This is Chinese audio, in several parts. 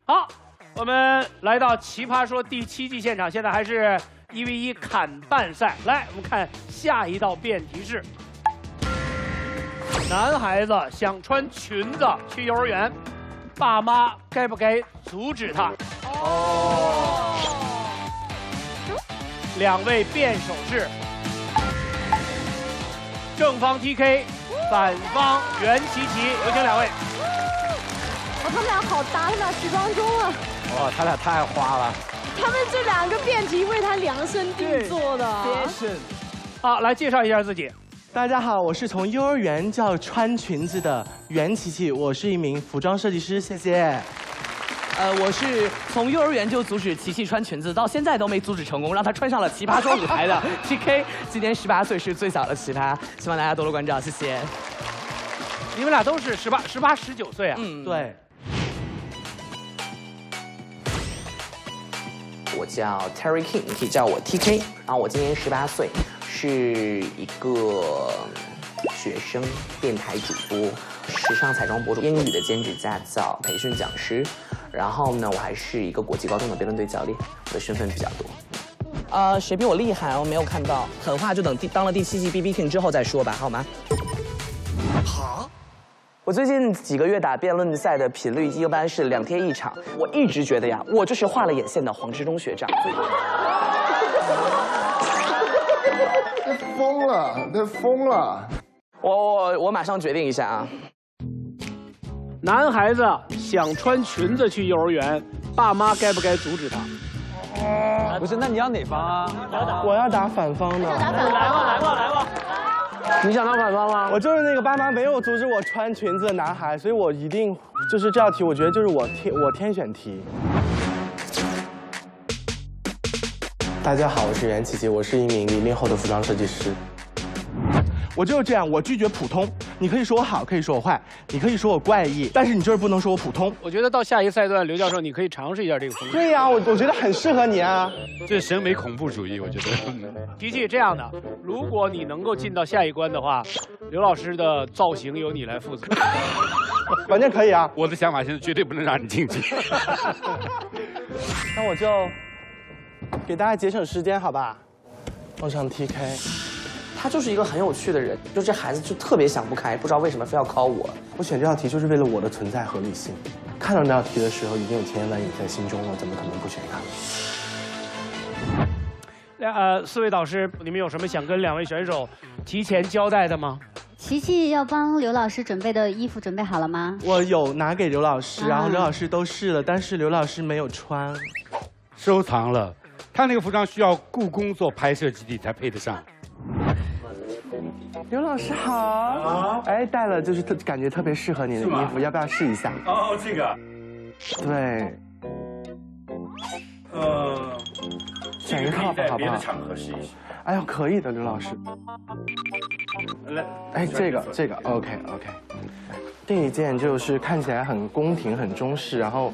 好，我们来到《奇葩说》第7季现场，现在还是1v1砍半赛。来，我们看下一道辩题是：男孩子想穿裙子去幼儿园，爸妈该不该阻止他？哦。两位辩手是正方 TK， 反方袁琪琪，有请两位。哦，他们俩好搭，他们俩时装周啊！哇，他俩太花了。他们这2个辩题为他量身定做的。好，来介绍一下自己。大家好，我是从幼儿园就要穿裙子的袁琪琪，我是一名服装设计师，谢谢。我是从幼儿园就阻止琪琪穿裙子，到现在都没阻止成功，让她穿上了奇葩说舞台的 TK， 今年18岁，是最小的奇葩，希望大家多多关照，谢谢。你们俩都是18、19岁啊？嗯，对。我叫 Terry King， 你可以叫我 TK。然后我今年18岁，是一个学生、电台主播、时尚彩妆博主、英语的兼职家教、培训讲师。然后呢，我还是一个国际高中的辩论队教练，我的身份比较多。谁比我厉害？我没有看到，狠话就等当了第7季 BB King 之后再说吧，好吗？好。我最近几个月打辩论赛的频率一般是2天1场。我一直觉得呀，我就是画了眼线的黄志忠学长。疯了，那疯了！我马上决定一下啊。男孩子想穿裙子去幼儿园，爸妈该不该阻止他？不是，那你要哪方啊？我要打反方的。来吧！你想当反方吗？我就是那个爸妈没有阻止我穿裙子的男孩，所以我一定就是这道题，我觉得就是我天选题。大家好，我是袁琪琪，我是一名00后的服装设计师。我就是这样，我拒绝普通。你可以说我好，可以说我坏，你可以说我怪异，但是你就是不能说我普通。我觉得到下一个赛段，刘教授你可以尝试一下这个风格。对呀，我觉得很适合你啊。这是审美恐怖主义，我觉得。琪琪，这样的，如果你能够进到下一关的话，刘老师的造型由你来负责。完全可以啊。我的想法现在绝对不能让你进去。那我就给大家节省时间，好吧？放上 TK。他就是一个很有趣的人，就这孩子就特别想不开，不知道为什么非要考我。我选这道题就是为了我的存在合理性。看到这道题的时候，已经有千言万语在心中了，怎么可能不选它？4位导师，你们有什么想跟2位选手提前交代的吗？琪琪要帮刘老师准备的衣服准备好了吗？我有拿给刘老师，然后刘老师都试了，但是刘老师没有穿，收藏了。他那个服装需要故宫做拍摄基地才配得上。刘老师好，哎，戴了就是感觉特别适合你的衣服，要不要试一下？哦，这个。对。选一套吧，好不好？别的场合试一试。哎呦，可以的，刘老师。来，哎，这个 ，OK。这一件就是看起来很宫廷、很中式，然后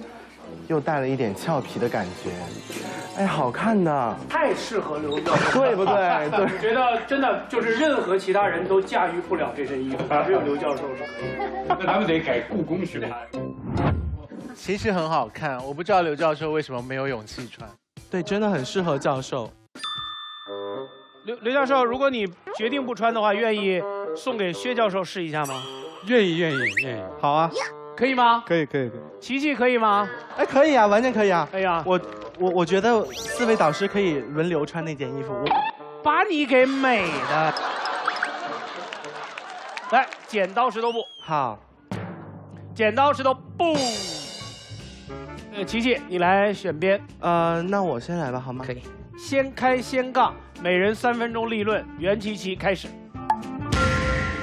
又带了一点俏皮的感觉。哎，好看的，太适合刘教授，对不对？对，我觉得真的就是任何其他人都驾驭不了这身衣服，只有刘教授是可以。那咱们得改故宫学派。其实很好看，我不知道刘教授为什么没有勇气穿。对，真的很适合教授。刘教授，如果你决定不穿的话，愿意送给薛教授试一下吗？愿意。好啊。可以吗？可以。琪琪可以吗？哎，可以啊，完全可以啊。可以啊。我觉得4位导师可以轮流穿那件衣服，我把你给美的。来，剪刀石头布。好。剪刀石头布。琪琪，你来选边。那我先来吧，好吗？可以。先开先杠，每人3分钟立论。袁琪琪开始。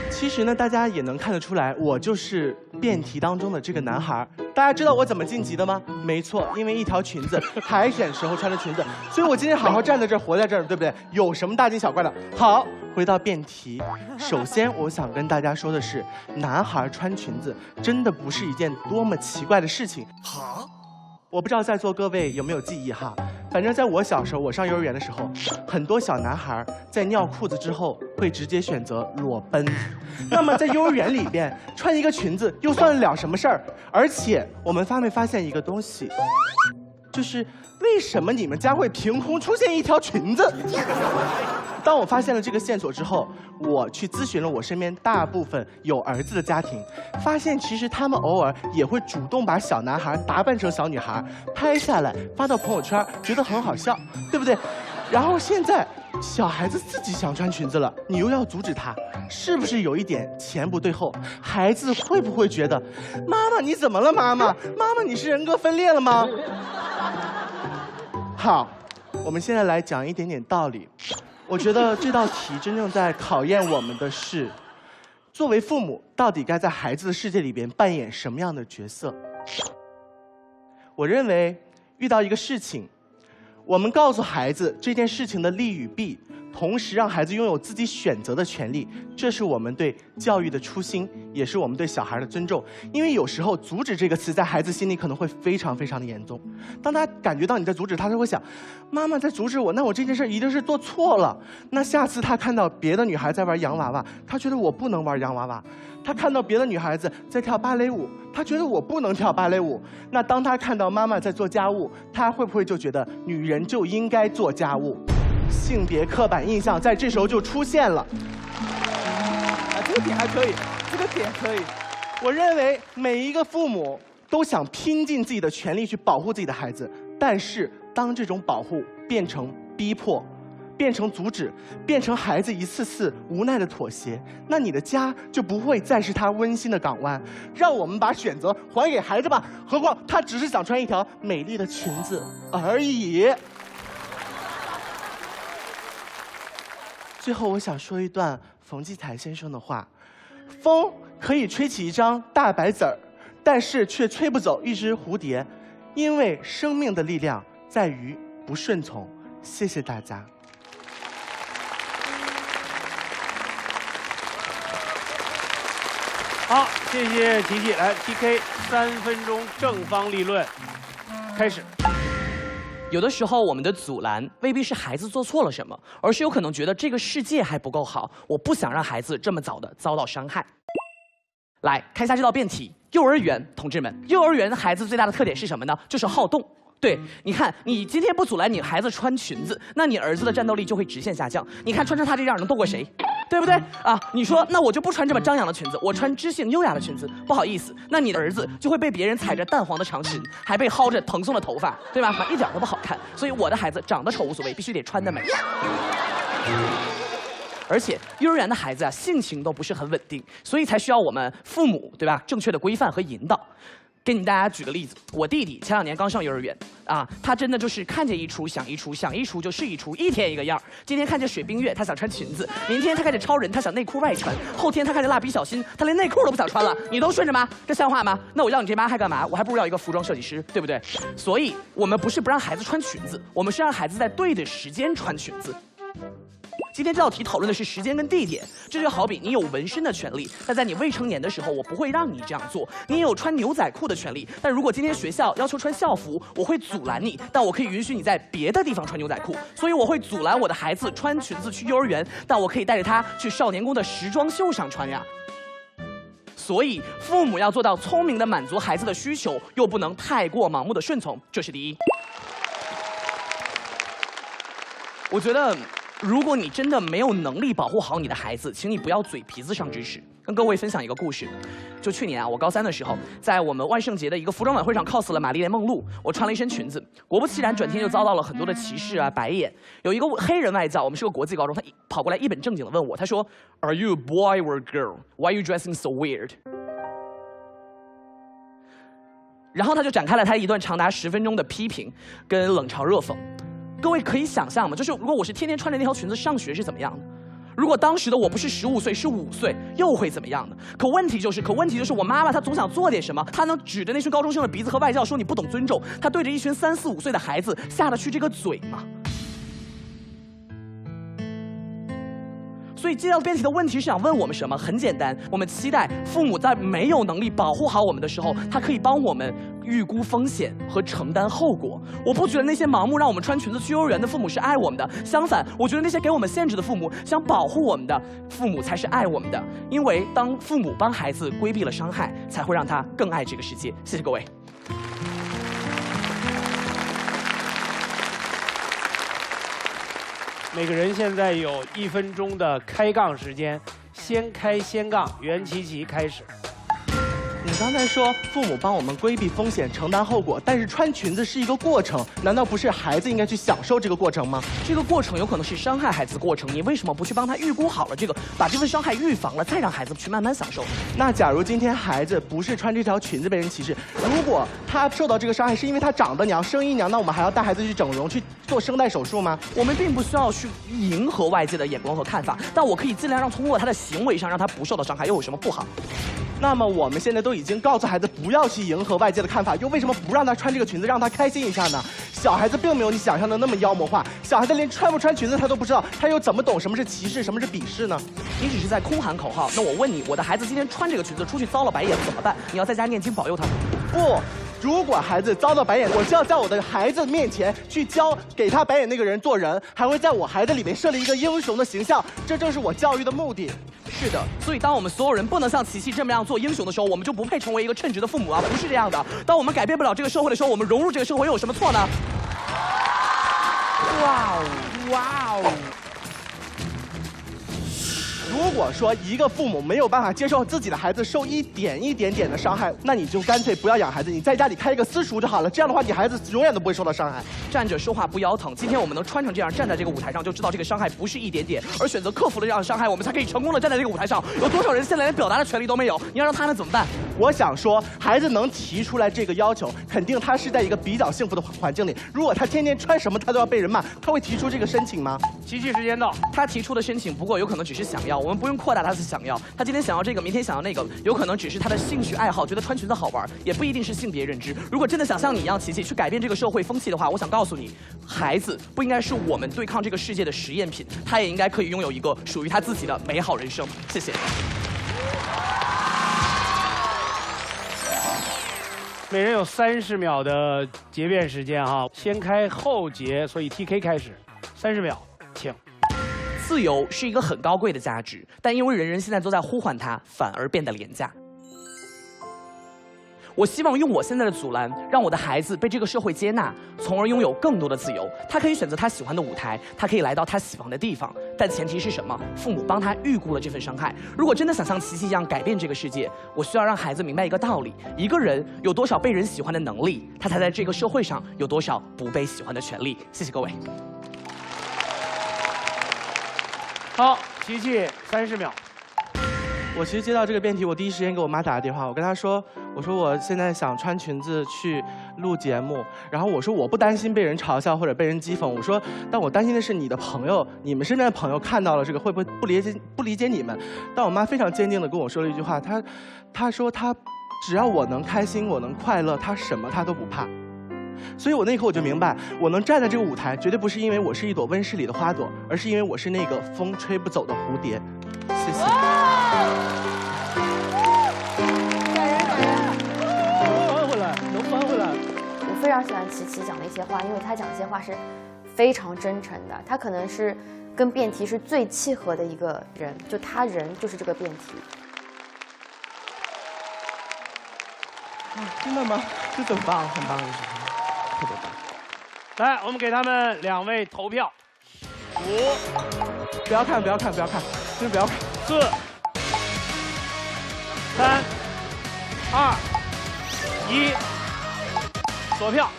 其实呢，大家也能看得出来，我就是辩题当中的这个男孩。大家知道我怎么晋级的吗？没错，因为一条裙子，海选时候穿的裙子，所以我今天好好站在这儿，活在这儿，对不对？有什么大惊小怪的？好，回到辩题，首先我想跟大家说的是，男孩穿裙子真的不是一件多么奇怪的事情。好，我不知道在座各位有没有记忆哈，反正在我小时候，我上幼儿园的时候，很多小男孩在尿裤子之后会直接选择裸奔。那么在幼儿园里边穿一个裙子又算得了什么事儿？而且我们发没发现一个东西，就是为什么你们家会凭空出现一条裙子？当我发现了这个线索之后，我去咨询了我身边大部分有儿子的家庭，发现其实他们偶尔也会主动把小男孩打扮成小女孩，拍下来发到朋友圈，觉得很好笑，对不对？然后现在小孩子自己想穿裙子了，你又要阻止他，是不是有一点前不对后？孩子会不会觉得，妈妈你怎么了？妈妈你是人格分裂了吗？好，我们现在来讲一点点道理。我觉得这道题真正在考验我们的是，作为父母到底该在孩子的世界里边扮演什么样的角色？我认为遇到一个事情，我们告诉孩子这件事情的利与弊，同时让孩子拥有自己选择的权利，这是我们对教育的初心，也是我们对小孩的尊重。因为有时候阻止这个词在孩子心里可能会非常非常的严重。当他感觉到你在阻止他，他会想，妈妈在阻止我，那我这件事一定是做错了。那下次他看到别的女孩在玩洋娃娃，他觉得我不能玩洋娃娃。他看到别的女孩子在跳芭蕾舞，他觉得我不能跳芭蕾舞。那当他看到妈妈在做家务，他会不会就觉得女人就应该做家务？性别刻板印象在这时候就出现了。这个点还可以，这个点可以。我认为每一个父母都想拼尽自己的全力去保护自己的孩子，但是当这种保护变成逼迫，变成阻止，变成孩子一次次无奈的妥协，那你的家就不会再是他温馨的港湾。让我们把选择还给孩子吧，何况他只是想穿一条美丽的裙子而已。最后，我想说一段冯骥才先生的话：风可以吹起一张大白纸儿，但是却吹不走一只蝴蝶，因为生命的力量在于不顺从。谢谢大家。好，谢谢琪琪。来 PK 3分钟正方立论，开始。有的时候，我们的阻拦未必是孩子做错了什么，而是有可能觉得这个世界还不够好，我不想让孩子这么早的遭到伤害。来看一下这道辩题：幼儿园，同志们，幼儿园的孩子最大的特点是什么呢？就是好动。对，你看，你今天不阻拦你孩子穿裙子，那你儿子的战斗力就会直线下降。你看，穿成他这样能斗过谁？对不对啊？你说，那我就不穿这么张扬的裙子，我穿知性优雅的裙子。不好意思，那你的儿子就会被别人踩着淡黄的长裙，还被薅着蓬松的头发，对吧？一点都不好看。所以我的孩子长得丑无所谓，必须得穿得美。而且幼儿园的孩子啊，性情都不是很稳定，所以才需要我们父母，对吧？正确的规范和引导。给你们大家举个例子，我弟弟前2年刚上幼儿园啊，他真的就是看见一出想一出，想一出就是一出，一天一个样。今天看见水冰月，他想穿裙子；明天他看见超人，他想内裤外穿；后天他看见蜡笔小新，他连内裤都不想穿了。你都顺着吗？这像话吗？那我要你这妈还干嘛？我还不如要一个服装设计师，对不对？所以我们不是不让孩子穿裙子，我们是让孩子在对的时间穿裙子。今天这道题讨论的是时间跟地点，这就好比你有纹身的权利，但在你未成年的时候，我不会让你这样做。你也有穿牛仔裤的权利，但如果今天学校要求穿校服，我会阻拦你，但我可以允许你在别的地方穿牛仔裤。所以我会阻拦我的孩子穿裙子去幼儿园，但我可以带着他去少年宫的时装秀上穿呀。所以父母要做到聪明的满足孩子的需求，又不能太过盲目的顺从，这是第一。我觉得，如果你真的没有能力保护好你的孩子，请你不要嘴皮子上指使。跟各位分享一个故事，就去年啊，我高3的时候，在我们万圣节的一个服装晚会上 cos 了玛丽莲梦露，我穿了一身裙子，果不其然，转天就遭到了很多的歧视啊、白眼。有一个黑人外教，我们是个国际高中，他跑过来一本正经的问我，他说 ：“Are you a boy or a girl? Why are you dressing so weird？” 然后他就展开了他一段长达10分钟的批评跟冷嘲热讽。各位可以想象吗？就是如果我是天天穿着那条裙子上学是怎么样的？如果当时的我不是15岁，是5岁，又会怎么样呢？可问题就是我妈妈她总想做点什么，她能指着那群高中生的鼻子和外教说你不懂尊重，她对着一群3、4、5岁的孩子下得去这个嘴吗？所以这道辩题的问题是想问我们什么？很简单，我们期待父母在没有能力保护好我们的时候，他可以帮我们预估风险和承担后果。我不觉得那些盲目让我们穿裙子去幼儿园的父母是爱我们的，相反，我觉得那些给我们限制的父母，想保护我们的父母才是爱我们的。因为当父母帮孩子规避了伤害，才会让他更爱这个世界。谢谢各位。每个人现在有1分钟的开杠时间，先开先杠，袁琪琪开始。你刚才说父母帮我们规避风险、承担后果，但是穿裙子是一个过程，难道不是孩子应该去享受这个过程吗？这个过程有可能是伤害孩子的过程，你为什么不去帮他预估好了这个，把这份伤害预防了，再让孩子去慢慢享受？那假如今天孩子不是穿这条裙子被人歧视，如果他受到这个伤害是因为他长得娘、声音娘，那我们还要带孩子去整容、去做声带手术吗？我们并不需要去迎合外界的眼光和看法，但我可以尽量通过他的行为上让他不受到伤害，又有什么不好？那么我们现在都已经告诉孩子不要去迎合外界的看法，又为什么不让他穿这个裙子，让他开心一下呢？小孩子并没有你想象的那么妖魔化，小孩子连穿不穿裙子他都不知道，他又怎么懂什么是歧视，什么是鄙视呢？你只是在空喊口号。那我问你，我的孩子今天穿这个裙子出去遭了白眼怎么办？你要在家念经保佑他。不。如果孩子遭到白眼，我就要在我的孩子面前去教给他白眼那个人做人，还会在我孩子里面设立一个英雄的形象，这正是我教育的目的。是的，所以当我们所有人不能像琪琪这么样做英雄的时候，我们就不配成为一个称职的父母啊！不是这样的。当我们改变不了这个社会的时候，我们融入这个社会又有什么错呢？哇哦，哇哦！如果说一个父母没有办法接受自己的孩子受一点点的伤害，那你就干脆不要养孩子，你在家里开一个私塾就好了。这样的话，你孩子永远都不会受到伤害。站着说话不腰疼。今天我们能穿成这样站在这个舞台上，就知道这个伤害不是一点点，而选择克服了这样的伤害，我们才可以成功的站在这个舞台上。有多少人现在连表达的权利都没有？你要让他们怎么办？我想说，孩子能提出来这个要求，肯定他是在一个比较幸福的环境里。如果他天天穿什么他都要被人骂，他会提出这个申请吗？琪琪时间到，他提出的申请不过有可能只是想要，我们不用扩大他的想要。他今天想要这个，明天想要那个，有可能只是他的兴趣爱好，觉得穿裙子好玩，也不一定是性别认知。如果真的想像你一样，琪琪去改变这个社会风气的话，我想告诉你，孩子不应该是我们对抗这个世界的实验品，他也应该可以拥有一个属于他自己的美好人生。谢谢。每人有30秒的结辩时间哈，先开后结，所以 TK 开始，30秒，请。自由是一个很高贵的价值，但因为人人现在都在呼唤它，反而变得廉价。我希望用我现在的阻拦，让我的孩子被这个社会接纳，从而拥有更多的自由。他可以选择他喜欢的舞台，他可以来到他喜欢的地方，但前提是什么？父母帮他预估了这份伤害。如果真的想像琪琪一样改变这个世界，我需要让孩子明白一个道理：一个人有多少被人喜欢的能力，他才在这个社会上有多少不被喜欢的权利。谢谢各位。好，琪琪30秒。我其实接到这个辩题，我第一时间给我妈打个电话，我跟她说，我说我现在想穿裙子去录节目，然后我说我不担心被人嘲笑或者被人讥讽，我说但我担心的是你的朋友，你们身边的朋友看到了这个会不会不理解你们？但我妈非常坚定地跟我说了一句话，她说她只要我能开心，我能快乐，她什么她都不怕。所以我那一刻我就明白，我能站在这个舞台，绝对不是因为我是一朵温室里的花朵，而是因为我是那个风吹不走的蝴蝶。谢谢。翻回来，能翻回来。我非常喜欢琪琪讲的一些话，因为他讲一些话是非常真诚的，他可能是跟辩题是最契合的一个人，就他人就是这个辩题。真的吗？这怎么办？很棒，特别棒。来，我们给他们2位投票。5，不要看，不要看，不要看，真不要看。4、3、2、1，锁票。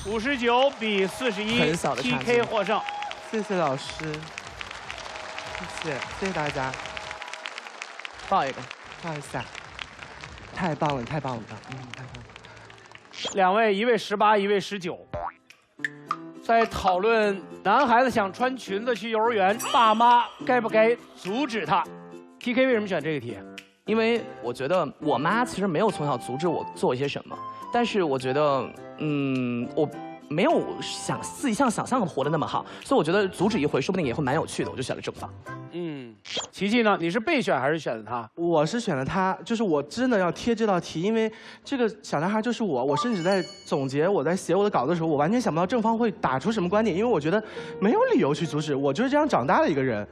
59比41，很小的差距 ，TK 获胜。谢谢老师，谢谢大家。抱一个，抱一下。太棒了，太棒了，太棒了。 2位，一位18，一位19，在讨论男孩子想穿裙子去幼儿园，爸妈该不该阻止他 ？TK 为什么选这个题？因为我觉得我妈其实没有从小阻止我做一些什么，但是我觉得，我没有自己像想象的活得那么好，所以我觉得阻止一回，说不定也会蛮有趣的。我就选了正方。琪琪呢？你是备选还是选的他？我是选了他，就是我真的要贴这道题，因为这个小男孩就是我。我甚至在总结、我在写我的稿子的时候，我完全想不到正方会打出什么观点，因为我觉得没有理由去阻止，我就是这样长大的一个人。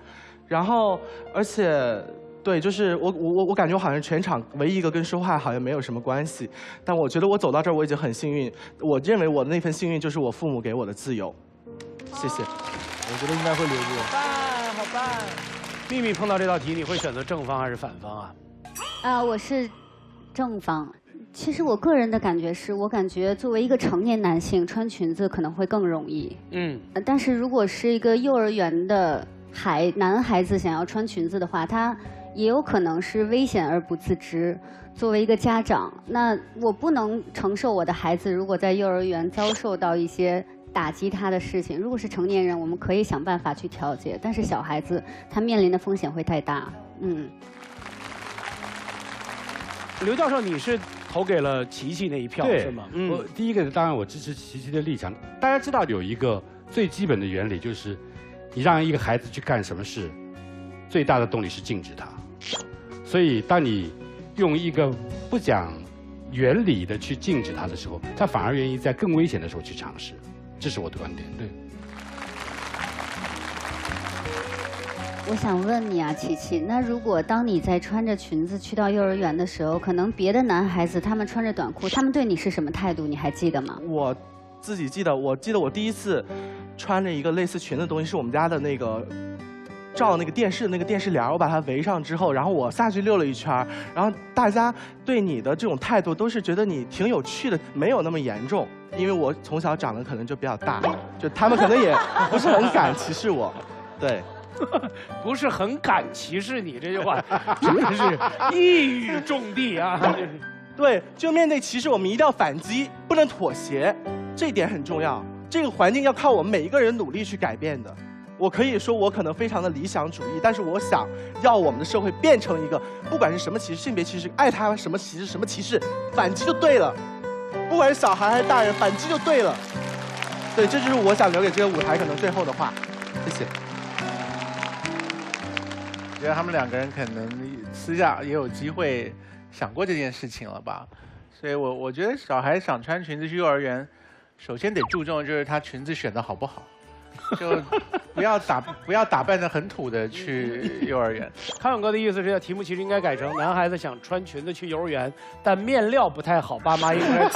然后，而且，对，就是我感觉我好像全场唯一一个跟说话好像没有什么关系，但我觉得我走到这儿我已经很幸运。我认为我的那份幸运就是我父母给我的自由。谢谢。我觉得应该会留住。好办。秘密碰到这道题，你会选择正方还是反方啊？我是正方。其实我个人的感觉是，我感觉作为一个成年男性，穿裙子可能会更容易。但是如果是一个幼儿园的男孩子想要穿裙子的话，他也有可能是危险而不自知。作为一个家长，那我不能承受我的孩子如果在幼儿园遭受到一些打击他的事情。如果是成年人，我们可以想办法去调节，但是小孩子他面临的风险会太大。刘教授，你是投给了琪琪那一票是吗？我第一个当然我支持琪琪的立场。大家知道有一个最基本的原理，就是你让一个孩子去干什么事，最大的动力是禁止他。所以当你用一个不讲原理的去禁止他的时候，他反而愿意在更危险的时候去尝试。这是我的观点，对。我想问你啊，琪琪，那如果当你在穿着裙子去到幼儿园的时候，可能别的男孩子他们穿着短裤，他们对你是什么态度？你还记得吗？我自己记得，我第一次穿着一个类似裙的东西，是我们家的那个照那个电视的那个电视帘，我把它围上之后，然后我下去溜了一圈，然后大家对你的这种态度都是觉得你挺有趣的，没有那么严重。因为我从小长得可能就比较大，就他们可能也不是很敢歧视我，对，不是很敢歧视你这句话，真的是一语中的啊！对，就面对歧视，我们一定要反击，不能妥协，这一点很重要。这个环境要靠我们每一个人努力去改变的。我可以说我可能非常的理想主义，但是我想要我们的社会变成一个，不管是什么歧视，性别歧视、爱他什么歧视什么歧视，反击就对了。不管是小孩还是大人，反击就对了。对，这就是我想留给这个舞台可能最后的话。谢谢。我觉得他们两个人可能私下也有机会想过这件事情了吧。所以我觉得小孩想穿裙子去幼儿园，首先得注重就是他裙子选的好不好。就不要打扮得很土的去幼儿园。康永哥的意思是，题目其实应该改成男孩子想穿裙子去幼儿园，但面料不太好，爸妈应该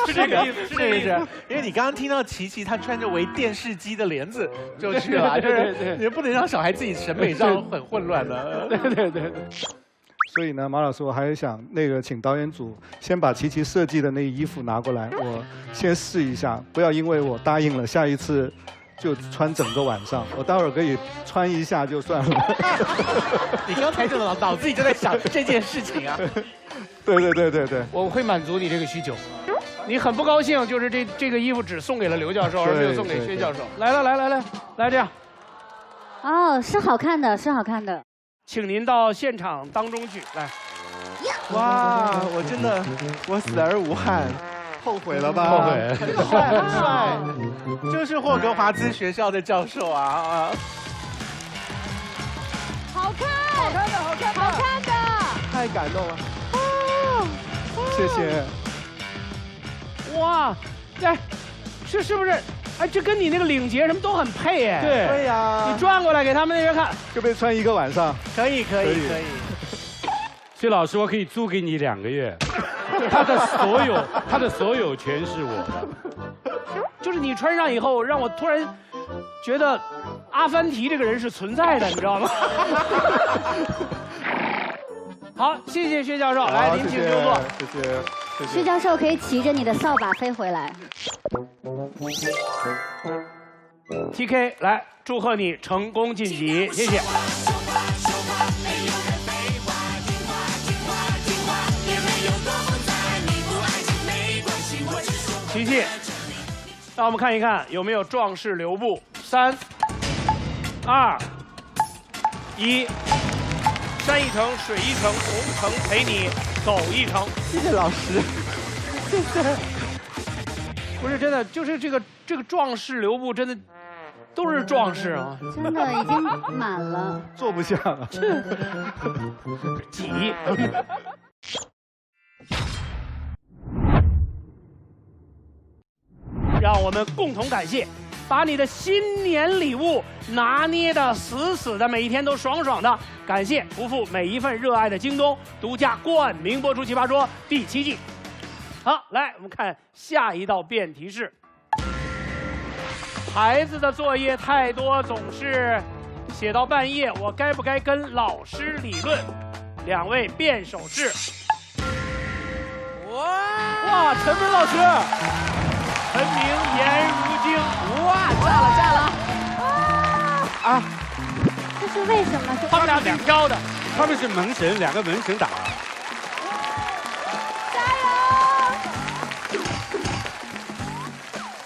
是这个意思，是这个意思。因为你刚刚听到琪琪她穿着围电视机的帘子就去了，就是你不能让小孩自己审美上很混乱的。对。所以呢，马老师，我还是想请导演组先把琪琪设计的那衣服拿过来，我先试一下，不要因为我答应了，下一次就穿整个晚上，我待会儿可以穿一下就算了。你刚才就脑子里就在想这件事情啊。对，我会满足你这个需求。你很不高兴，就是这个衣服只送给了刘教授，而没有送给薛教授。来这样。哦，是好看的，是好看的。请您到现场当中去，来。哇，我真的，我死而无憾，后悔了吧？后悔。很帅，就是霍格华兹学校的教授啊！好看的，太感动了。谢谢。哇，来，是不是？哎，这跟你那个领结什么都很配哎。对呀。你转过来给他们那边看，就被穿一个晚上。可以。薛老师，我可以租给你2个月，他的所有权是我的。就是你穿上以后，让我突然觉得阿凡提这个人是存在的，你知道吗？好，谢谢薛教授，来您请就坐。谢谢。薛教授可以骑着你的扫把飞回来。TK， 来，祝贺你成功晋级，谢谢。琪琪，让我们看一看有没有壮士留步。3、2、1，山一程，水一程，红尘陪你走一程。谢谢老师，谢谢。不是真的，就是这个壮士留步真的都是壮士啊！真的已经满了，坐不下了。挤。让我们共同感谢，把你的新年礼物拿捏的死死的，每一天都爽爽的。感谢不负每一份热爱的京东独家冠名播出《奇葩说》第7季。好，来我们看下一道辩题是：孩子的作业太多，总是写到半夜，我该不该跟老师理论？两位辩手是。哇，陈明老师。陈明、颜如晶，哇，炸了！啊！这是为什么？他们俩挺挑的，他们是门神，两个门神打。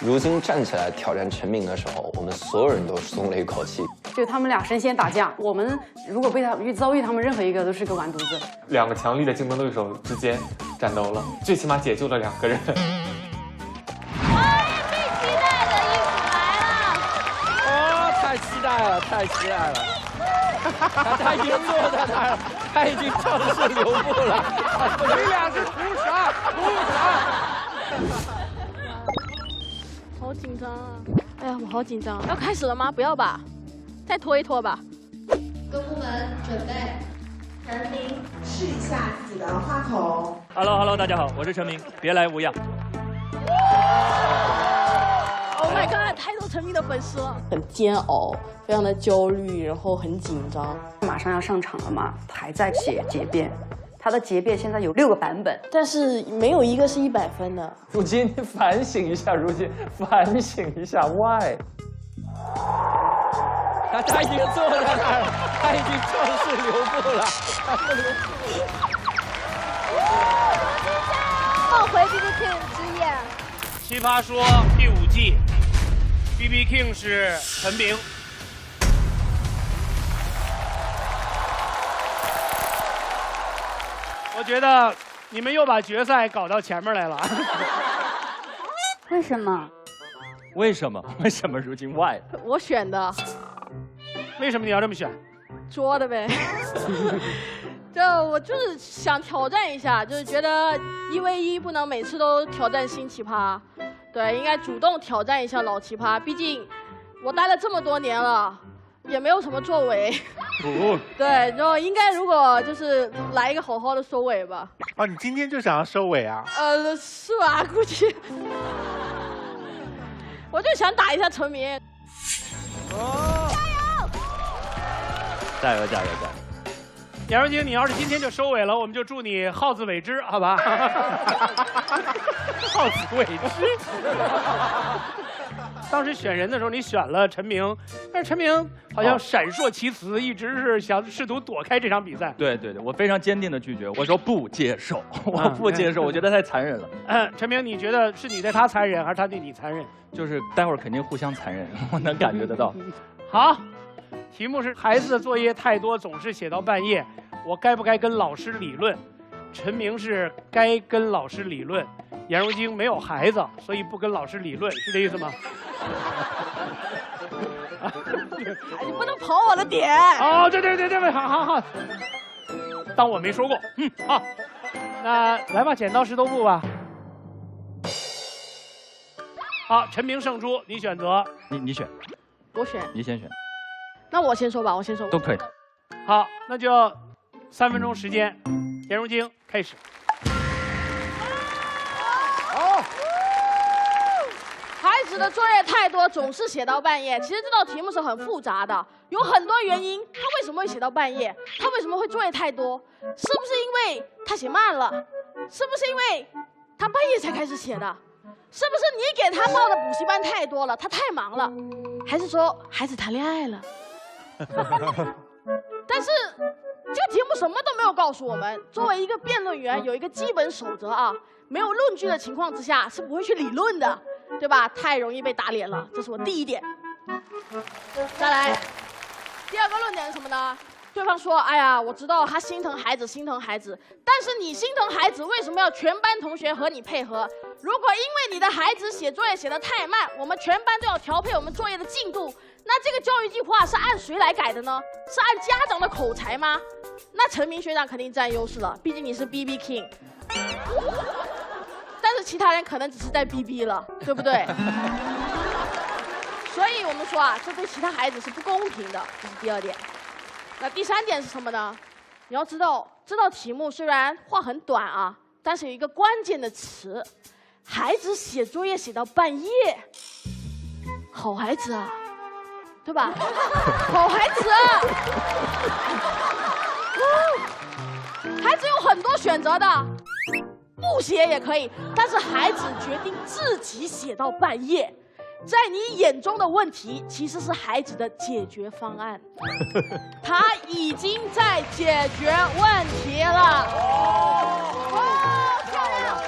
如今站起来挑战陈明的时候，我们所有人都松了一口气。就他们俩神仙打架，我们如果被遭遇他们任何一个，都是个完犊子。两个强力的竞争对手之间战斗了，最起码解救了2个人。太期待了！他已经做到他，他已经正式留步了。你俩是图啥？好紧张啊！哎呀，我好紧张！要开始了吗？不要吧，再拖一拖吧。各部门准备，陈明试一下自己的话筒。Hello， 大家好，我是陈明，别来无恙。Oh my god， 太多陈明的粉丝了。很煎熬，非常的焦虑，然后很紧张。马上要上场了嘛，还在写结辩，他的结辩现在有6个版本，但是没有一个是100分的。如今你反省一下，反省一下 ，why？ 他已经坐在那儿了，他已经正式留步了。放回 BB King 之夜。奇葩说第5季 ，BB King 是陈明。我觉得你们又把决赛搞到前面来了。为什么？为什么如今 why？ 我选的。为什么你要这么选？作的呗。就我就是想挑战一下，就是觉得1v1不能每次都挑战新奇葩，对，应该主动挑战一下老奇葩。毕竟我待了这么多年了，也没有什么作为。对，然后应该如果就是来一个好好的收尾吧。哦，你今天就想要收尾啊？是吧？估计。我就想打一下陈明。加油！颜如晶，你要是今天就收尾了，我们就祝你好自为之，好吧？好自为之。当时选人的时候，你选了陈明，但是陈明好像闪烁其词，一直是想试图躲开这场比赛。对，我非常坚定的拒绝，我说不接受，我不接受，我觉得太残忍了。陈明，你觉得是你对他残忍，还是他对你残忍？就是待会儿肯定互相残忍，我能感觉得到。好。题目是孩子的作业太多，总是写到半夜，我该不该跟老师理论？陈明是该跟老师理论，颜如晶没有孩子，所以不跟老师理论，是这意思吗？你不能跑我的点。哦，对，好，当我没说过。好，那来吧，剪刀石头布吧。好，陈明胜出，你选择。你选。我选。你先选。那我先说吧，都可以。好，那就3分钟时间，颜如晶开始。好。孩子的作业太多，总是写到半夜。其实这道题目是很复杂的，有很多原因。他为什么会写到半夜？他为什么会作业太多？是不是因为他写慢了？是不是因为他半夜才开始写的？是不是你给他报的补习班太多了，他太忙了？还是说孩子谈恋爱了？但是这个题目什么都没有告诉我们。作为一个辩论员，有一个基本守则啊，没有论据的情况之下是不会去理论的，对吧？太容易被打脸了，这是我第一点。再来，第二个论点是什么呢？对方说：“哎呀，我知道他心疼孩子，但是你心疼孩子，为什么要全班同学和你配合？如果因为你的孩子写作业写得太慢，我们全班都要调配我们作业的进度，那这个教育计划是按谁来改的呢？是按家长的口才吗？那陈明学长肯定占优势了，毕竟你是 BB King。但是其他人可能只是在 BB 了，对不对？所以我们说啊，这对其他孩子是不公平的，这是第2点。那第3点是什么呢？你要知道，这道题目虽然话很短啊，但是有一个关键的词，孩子写作业写到半夜，好孩子啊，对吧？好孩子啊，孩子有很多选择的，不写也可以，但是孩子决定自己写到半夜。在你眼中的问题，其实是孩子的解决方案，他已经在解决问题了。漂亮！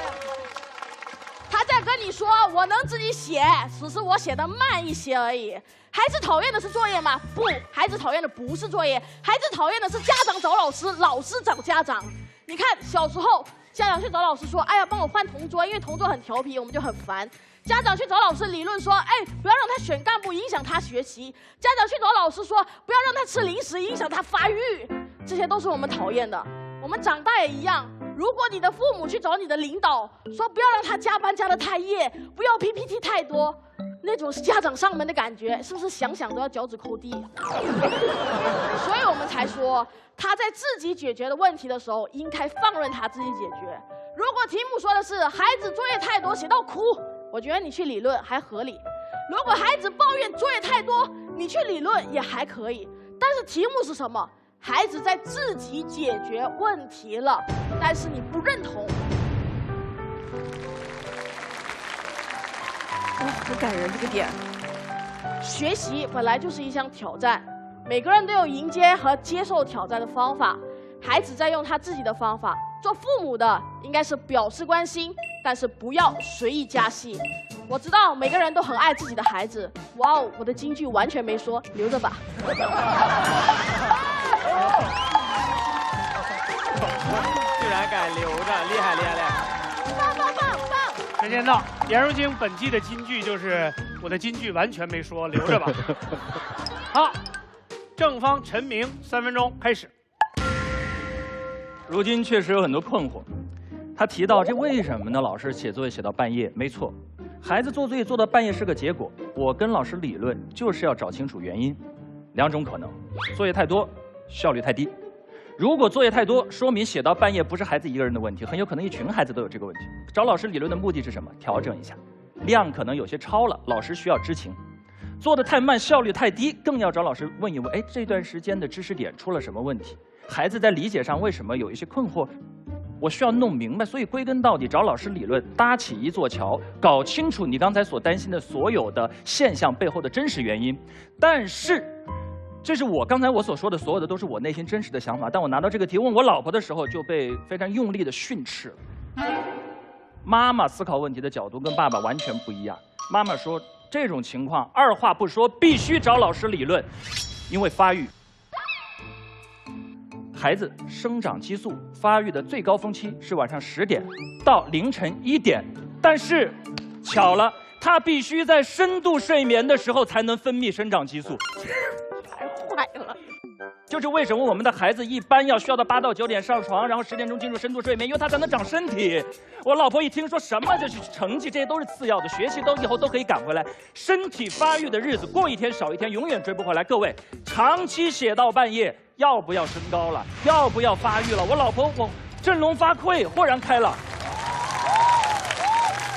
他在跟你说，我能自己写，只是我写的慢一些而已。孩子讨厌的是作业吗？不，孩子讨厌的不是作业，孩子讨厌的是家长找老师，老师找家长。你看，小时候家长去找老师说，哎呀，帮我换同桌，因为同桌很调皮，我们就很烦。家长去找老师理论说，哎，不要让他选干部，影响他学习。家长去找老师说，不要让他吃零食，影响他发育。这些都是我们讨厌的。我们长大也一样。如果你的父母去找你的领导说，不要让他加班加得太夜，不要 PPT 太多，那种是家长上门的感觉，是不是想想都要脚趾抠地？所以我们才说，他在自己解决的问题的时候，应该放任他自己解决。如果题目说的是孩子作业太多，写到哭，我觉得你去理论还合理。如果孩子抱怨作业太多，你去理论也还可以。但是题目是什么？孩子在自己解决问题了，但是你不认同。很感人这个点。学习本来就是一项挑战，每个人都有迎接和接受挑战的方法。孩子在用他自己的方法。做父母的应该是表示关心，但是不要随意加戏。我知道每个人都很爱自己的孩子。哇哦，我的金句完全没说，留着吧。居然敢留着，厉害厉害厉害！棒！时间到，颜如晶本季的金句就是我的金句完全没说，留着吧。好，正方陈明3分钟开始。如今确实有很多困惑，他提到这为什么呢？老师写作业写到半夜，没错，孩子做作业做到半夜是个结果。我跟老师理论就是要找清楚原因，2种可能：作业太多，效率太低。如果作业太多，说明写到半夜不是孩子一个人的问题，很有可能一群孩子都有这个问题。找老师理论的目的是什么？调整一下，量可能有些超了，老师需要知情。做得太慢，效率太低，更要找老师问一问，哎，这段时间的知识点出了什么问题？孩子在理解上为什么有一些困惑？我需要弄明白，所以归根到底，找老师理论，搭起一座桥，搞清楚你刚才所担心的所有的现象背后的真实原因。但是，这是我刚才我所说的所有的都是我内心真实的想法。当我拿到这个题问我老婆的时候，就被非常用力的训斥了。妈妈思考问题的角度跟爸爸完全不一样。妈妈说，这种情况二话不说，必须找老师理论，因为发育。孩子生长激素发育的最高峰期是晚上10点到凌晨1点，但是巧了，他必须在深度睡眠的时候才能分泌生长激素。太坏了！就是为什么我们的孩子一般需要到8到9点上床，然后10点钟进入深度睡眠，因为他才能长身体。我老婆一听说什么就是成绩，这些都是次要的，学习以后都可以赶回来。身体发育的日子过一天少一天，永远追不回来。各位，长期写到半夜，要不要升高了？要不要发育了？我老婆振聋发聩，豁然开朗。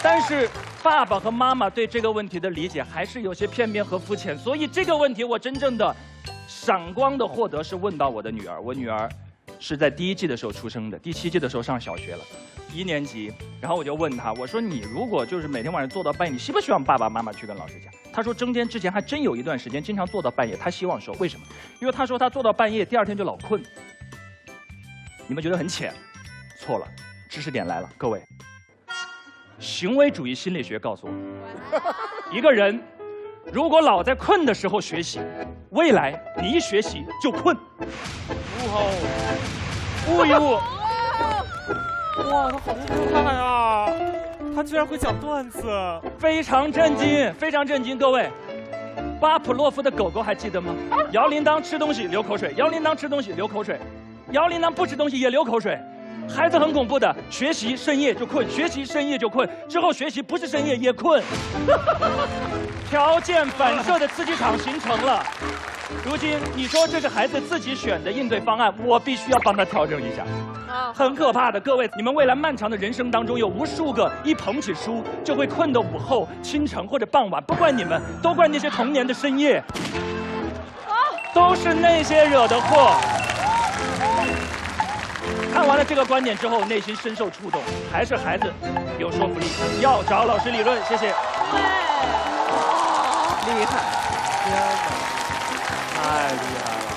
但是爸爸和妈妈对这个问题的理解还是有些片面和肤浅，所以这个问题我真正的闪光的获得是问到我的女儿。我女儿是在第1季的时候出生的，第7季的时候上小学了，1年级。然后我就问她，我说你如果就是每天晚上做到半夜，你希不希望爸爸妈妈去跟老师讲？她说之前还真有一段时间经常做到半夜，她希望说为什么？因为她说她做到半夜，第2天就老困。你们觉得很浅？错了，知识点来了，各位。行为主义心理学告诉我，一个人如果老在困的时候学习，未来你一学习就困。呜哟！哇，他好厉害啊！他居然会讲段子，非常震惊，非常震惊，各位。巴甫洛夫的狗狗还记得吗？摇铃铛吃东西流口水，摇铃铛吃东西流口水，摇铃铛不吃东西也流口水。孩子很恐怖的，学习深夜就困，学习深夜就困，之后学习不是深夜也困。条件反射的刺激场形成了。如今你说这是孩子自己选的应对方案，我必须要帮他调整一下。很可怕的，各位，你们未来漫长的人生当中，有无数个一捧起书就会困得午后、清晨或者傍晚，不怪你们，都怪那些童年的深夜。都是那些惹的祸。看完了这个观点之后，内心深受触动，还是孩子有说服力，要找老师理论。谢谢。厉害，太厉害了！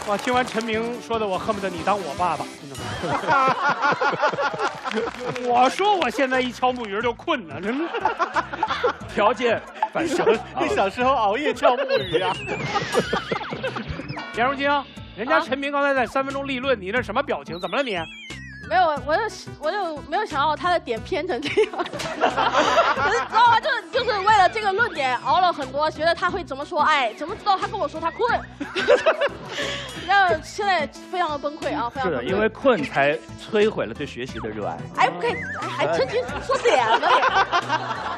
哇，听完陈明说的，我恨不得你当我爸爸，真的。我说我现在一敲木鱼就困了，真的。条件反射，你小时候熬夜敲木鱼啊？颜如晶，人家陈明刚才在3分钟立论，你那什么表情？怎么了你？没有，我就没有想到他的点偏成这样，你知道吗？就是为了这个论点熬了很多，觉得他会怎么说，哎，怎么知道他跟我说他困？然后现在非常的崩溃啊，非常是的，因为困才摧毁了对学习的热爱。哎，不可以，还趁机说点了，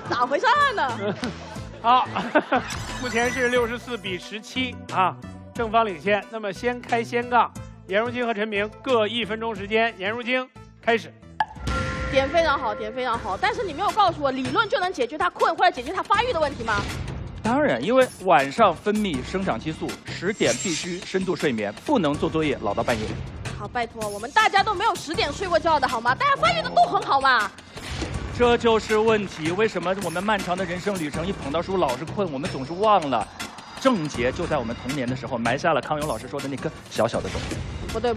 咋回事呢？好，目前是64比17啊，正方领先。那么先开先杠。颜如晶和陈明各1分钟时间，颜如晶开始。点非常好，点非常好，但是你没有告诉我理论就能解决他困或者解决他发育的问题吗？当然，因为晚上分泌生长激素，10点必须深度睡眠，不能做作业老到半夜。好，拜托，我们大家都没有10点睡过觉的好吗？大家发育的都很好嘛。这就是问题，为什么我们漫长的人生旅程一捧到书老是困，我们总是忘了。症结就在我们童年的时候埋下了康永老师说的那颗小小的种子。不对，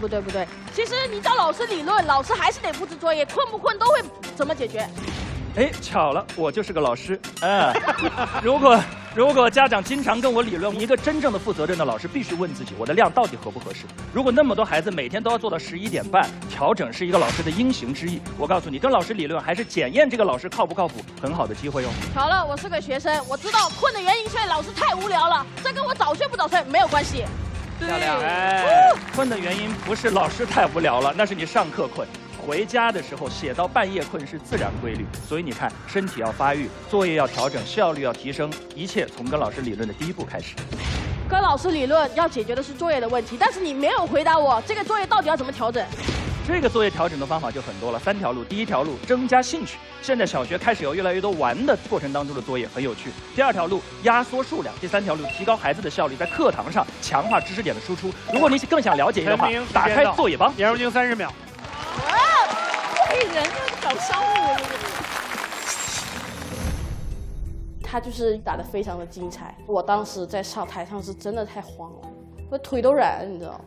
其实你找老师理论，老师还是得布置作业，困不困都会怎么解决。哎，巧了，我就是个老师。如果家长经常跟我理论，一个真正的负责任的老师必须问自己，我的量到底合不合适？如果那么多孩子每天都要做到11点半，调整是一个老师的因行之义。我告诉你，跟老师理论还是检验这个老师靠不靠谱很好的机会哦。巧了，我是个学生，我知道困的原因是因为老师太无聊了，这跟我早睡不早睡没有关系。漂亮，困的原因不是老师太无聊了，那是你上课困。回家的时候写到半夜困是自然规律，所以你看，身体要发育，作业要调整，效率要提升，一切从跟老师理论的第一步开始。跟老师理论要解决的是作业的问题，但是你没有回答我这个作业到底要怎么调整。这个作业调整的方法就很多了，3条路。第一条路，增加兴趣。现在小学开始有越来越多玩的过程当中的作业很有趣。第2条路，压缩数量。第3条路，提高孩子的效率，在课堂上强化知识点的输出。如果你更想了解的话，打开作业帮。颜如晶30秒。这人就是搞商务。他就是打得非常的精彩，我当时在上台上是真的太慌了，我腿都软了，你知道。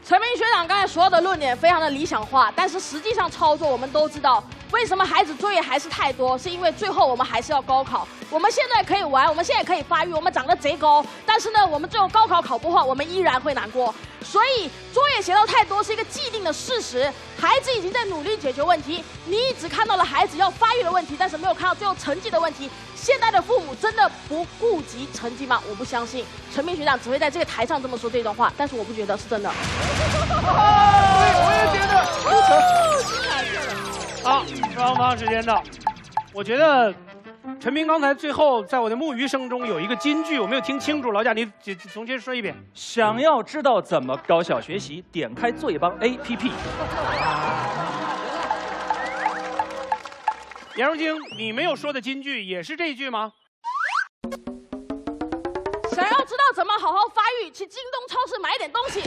陈明学长刚才所有的论点非常的理想化，但是实际上操作我们都知道，为什么孩子作业还是太多，是因为最后我们还是要高考。我们现在可以玩，我们现在可以发育，我们长得贼高，但是呢，我们最后高考考不好，我们依然会难过。所以作业写到太多是一个既定的事实，孩子已经在努力解决问题，你只看到了孩子要发育的问题，但是没有看到最后成绩的问题。现在的父母真的不顾及成绩吗？我不相信。陈明学长只会在这个台上这么说这段话，但是我不觉得是真的。我也觉得。好，双方时间到。我觉得陈明刚才最后在我的木鱼声中有一个金句，我没有听清楚，劳驾你重新说一遍。想要知道怎么高效学习，点开作业帮 APP。颜如晶，你没有说的金句也是这一句吗？想要知道怎么好好发育，去京东超市买点东西。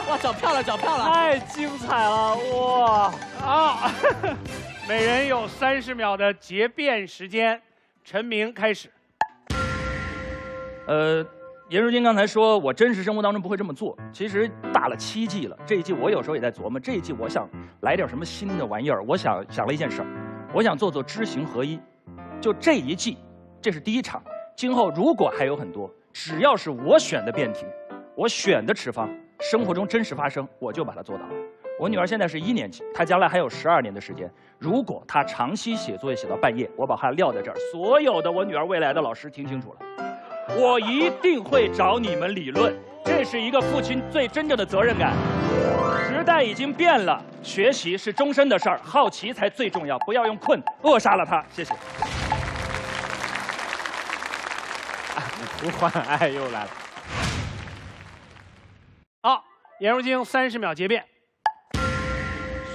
哇，找漂亮，找漂亮！太精彩了，哇！啊，每人有30秒的结辩时间，陈明开始。颜如晶刚才说，我真实生活当中不会这么做。其实打了7季了，这一季我有时候也在琢磨，这一季我想来点什么新的玩意儿。我想了一件事儿，我想做知行合一。就这一季，这是第1场，今后如果还有很多，只要是我选的辩题，我选的持方，生活中真实发生，我就把它做到。我女儿现在是1年级，她将来还有12年的时间。如果她长期写作业写到半夜，我把她撂在这儿，所有的我女儿未来的老师听清楚了，我一定会找你们理论。这是一个父亲最真正的责任感。时代已经变了，学习是终身的事儿，好奇才最重要，不要用困扼杀了它。谢谢。呼唤爱又来了。好，颜如晶30秒结辩。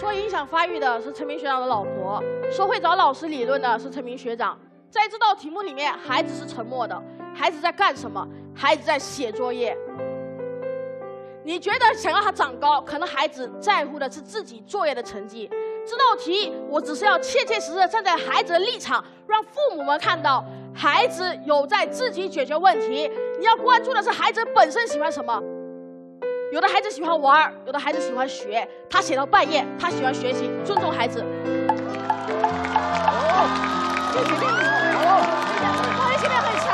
说影响发育的是陈明学长的老婆，说会找老师理论的是陈明学长。在这道题目里面，孩子是沉默的，孩子在干什么？孩子在写作业。你觉得想让他长高，可能孩子在乎的是自己作业的成绩。这道题我只是要切切实实地站在孩子的立场，让父母们看到孩子有在自己解决问题。你要关注的是孩子本身喜欢什么。有的孩子喜欢玩，有的孩子喜欢学，他写到半夜，他喜欢学习，尊重孩子。我现在很强。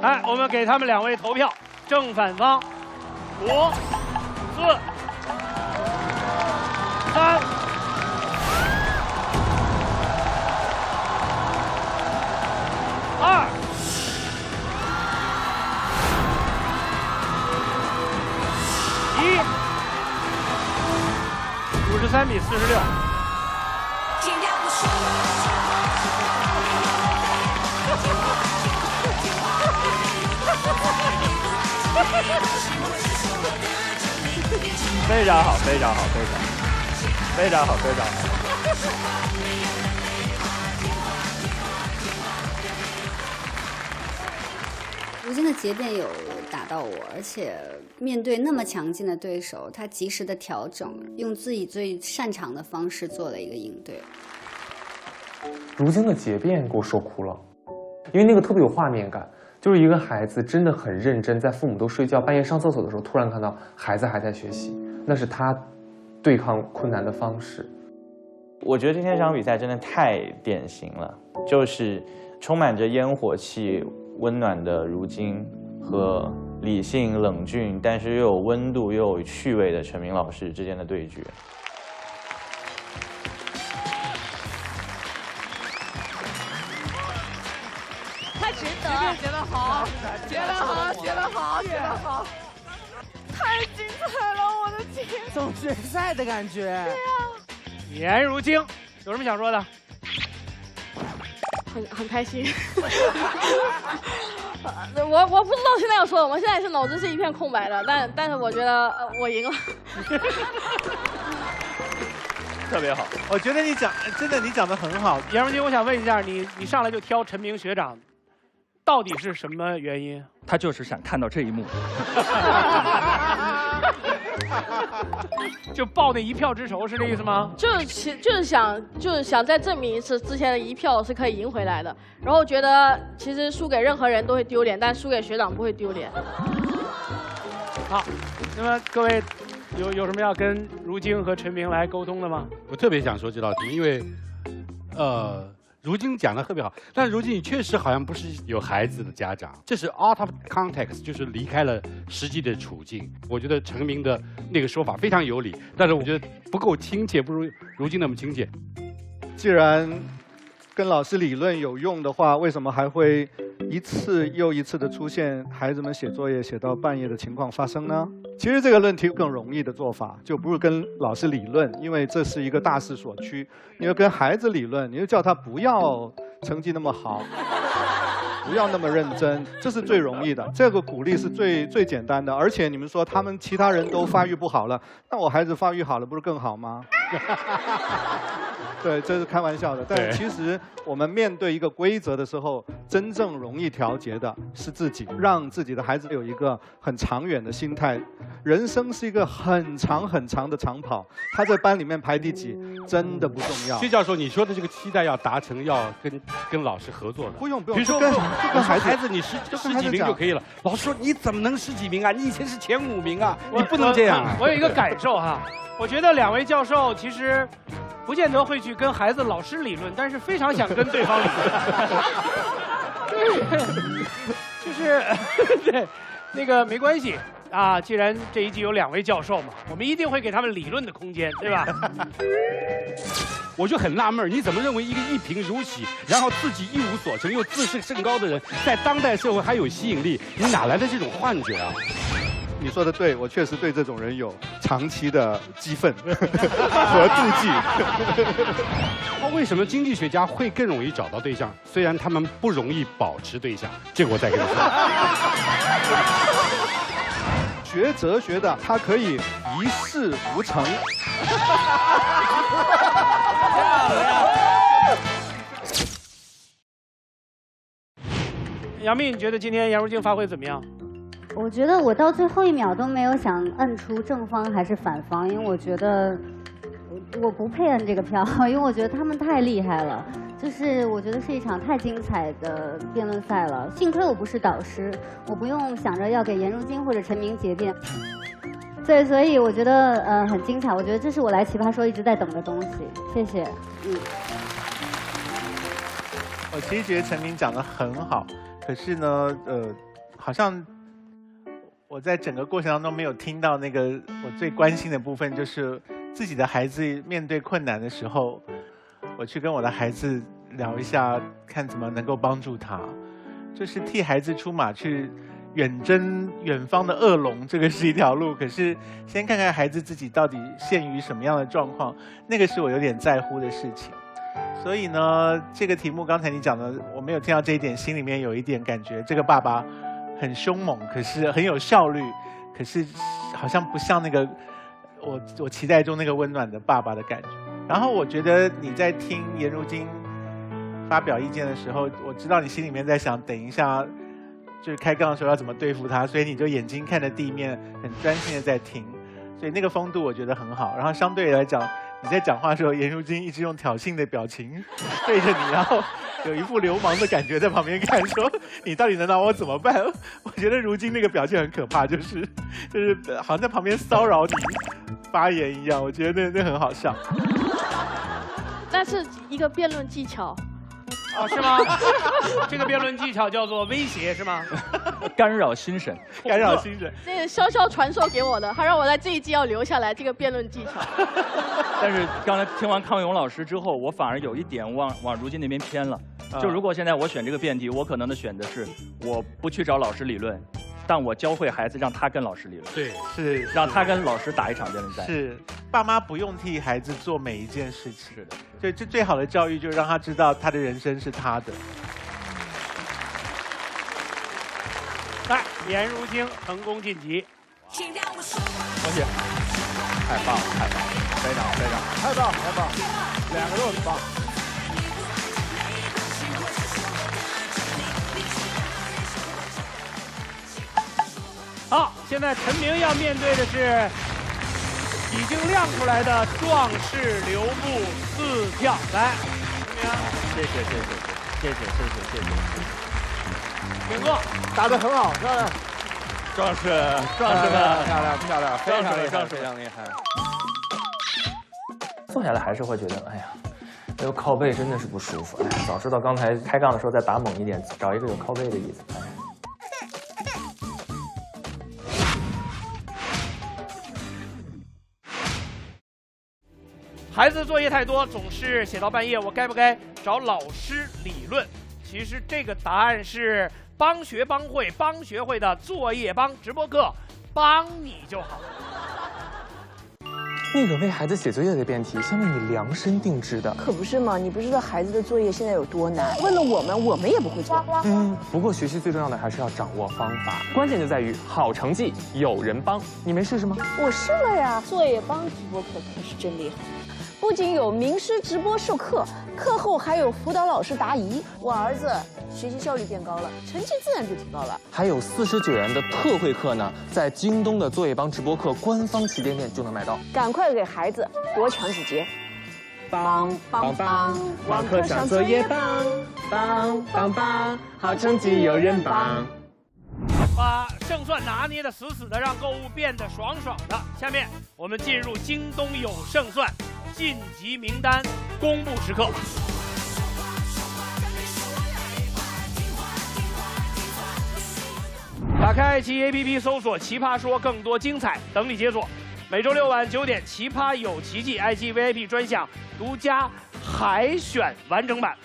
来，我们给他们2位投票，正反方，5、4、3。2、1，53比46。非常好，非常好，非常好，非常好，非常好。如今的结辩有打到我，而且面对那么强劲的对手，他及时的调整，用自己最擅长的方式做了一个应对。如今的结辩给我说哭了，因为那个特别有画面感，就是一个孩子真的很认真，在父母都睡觉、半夜上厕所的时候，突然看到孩子还在学习，那是他对抗困难的方式。我觉得今天这场比赛真的太典型了，就是充满着烟火气、温暖的如晶和理性冷峻，但是又有温度又有趣味的陈明老师之间的对决。太值得，写得好，写得好，写得好，写得好，太精彩了，我的天！总决赛的感觉。对呀。颜如晶有什么想说的？很开心。我不知道现在要说什么，现在是脑子是一片空白的，但是我觉得我赢了。特别好，我觉得你讲得很好。颜如晶，我想问一下，你上来就挑陈明学长，到底是什么原因？他就是想看到这一幕。就报那一票之仇是这意思吗？就是想再证明一次之前的一票是可以赢回来的。然后觉得其实输给任何人都会丢脸，但输给学长不会丢脸。好，那么各位有什么要跟如晶和陈明来沟通的吗？我特别想说这道题，因为如晶讲的特别好，但如晶你确实好像不是有孩子的家长，这是 out of context， 就是离开了实际的处境。我觉得陈明的那个说法非常有理，但是我觉得不够亲切，不如如晶那么亲切。既然跟老师理论有用的话，为什么还会一次又一次的出现孩子们写作业写到半夜的情况发生呢？其实这个论题更容易的做法，就不是跟老师理论，因为这是一个大势所趋。你要跟孩子理论，你就叫他不要成绩那么好，不要那么认真，这是最容易的。这个鼓励是最简单的。而且你们说他们其他人都发育不好了，那我孩子发育好了，不是更好吗？对，这是开玩笑的。但其实我们面对一个规则的时候，真正容易调节的是自己，让自己的孩子有一个很长远的心态。人生是一个很长很长的长跑，他在班里面排第几真的不重要。薛教授，你说的这个期待要达成，要跟老师合作的。不用，比如说跟孩子你十几名就可以了。老师说你怎么能10几名啊？你以前是前5名啊，你不能这样啊。我有一个感受哈，我觉得2位教授其实不见得会去跟孩子、老师理论，但是非常想跟对方理论。就是对，那个没关系啊，既然这一季有2位教授嘛，我们一定会给他们理论的空间，对吧？我就很纳闷，你怎么认为一个一贫如洗，然后自己一无所成又自视甚高的人，在当代社会还有吸引力？你哪来的这种幻觉啊？你说的对，我确实对这种人有长期的激愤和妒忌。为什么经济学家会更容易找到对象？虽然他们不容易保持对象，这个我再跟你说。学哲学的他可以一事无成。杨幂，你觉得今天颜如晶发挥怎么样？我觉得我到最后1秒都没有想摁出正方还是反方，因为我觉得我不配摁这个票，因为我觉得他们太厉害了。就是我觉得是一场太精彩的辩论赛了。幸亏我不是导师，我不用想着要给颜如晶或者陈明结辩。对，所以我觉得很精彩。我觉得这是我来奇葩说一直在等的东西。谢谢。我其实觉得陈明讲得很好，可是呢，好像我在整个过程当中没有听到那个我最关心的部分，就是自己的孩子面对困难的时候，我去跟我的孩子聊一下，看怎么能够帮助他，就是替孩子出马去远征远方的恶龙，这个是一条路。可是先看看孩子自己到底陷于什么样的状况，那个是我有点在乎的事情。所以呢，这个题目刚才你讲的，我没有听到这一点，心里面有一点感觉，这个爸爸很凶猛，可是很有效率，可是好像不像那个我期待中那个温暖的爸爸的感觉。然后我觉得你在听颜如晶发表意见的时候，我知道你心里面在想，等一下就是开杠的时候要怎么对付他，所以你就眼睛看着地面，很专心的在听，所以那个风度我觉得很好。然后相对来讲，你在讲话的时候，颜如晶一直用挑衅的表情对着你，然后有一副流氓的感觉在旁边看，说你到底能拿我怎么办？我觉得如晶那个表现很可怕，就是好像在旁边骚扰你发言一样，我觉得那很好笑。那是一个辩论技巧。哦，是吗？这个辩论技巧叫做威胁，是吗？干扰心神，干扰心神。这个潇潇传授给我的，他让我在这一季要留下来这个辩论技巧。但是刚才听完康永老师之后，我反而有一点往如今那边偏了。就如果现在我选这个辩题，我可能的选的是我不去找老师理论，但我教会孩子让他跟老师理论。对，是让他跟老师打一场辩论赛。是，爸妈不用替孩子做每一件事情。是的。对，这最好的教育就是让他知道他的人生是他的。来，颜如晶成功晋级。恭喜！太棒了，太棒了，非常非常太棒太棒，2个都很棒。好，现在陈明要面对的是已经亮出来的壮士留步4票。来，陈明，谢谢。请坐。打得很好，漂亮。壮士们，漂亮，非常厉害，非常厉害。坐下来还是会觉得，哎呀，这个靠背真的是不舒服。哎呀，早知道刚才开杠的时候再打猛一点，找一个有靠背的椅子。哎呀。孩子作业太多，总是写到半夜，我该不该找老师理论？其实这个答案是帮学帮会帮学会的作业帮直播课，帮你就好。那个为孩子写作业的辩题，像为你量身定制的。可不是嘛，你不知道孩子的作业现在有多难，问了我们也不会做。不过学习最重要的还是要掌握方法，关键就在于好成绩有人帮。你没试试吗？我试了呀，作业帮直播课可是真厉害。不仅有名师直播授课，课后还有辅导老师答疑。我儿子学习效率变高了，成绩自然就提高了。还有49元的特惠课呢，在京东的作业帮直播课官方旗舰店就能买到。赶快给孩子多抢几节！帮，网课上作业帮，好成绩有人帮。把胜算拿捏得死死的，让购物变得爽爽的。下面我们进入京东有胜算，晋级名单公布时刻。打开爱奇艺 APP 搜索“奇葩说”，更多精彩等你解锁。每周6晚9点，《奇葩有奇迹》爱奇艺 VIP 专享独家海选完整版。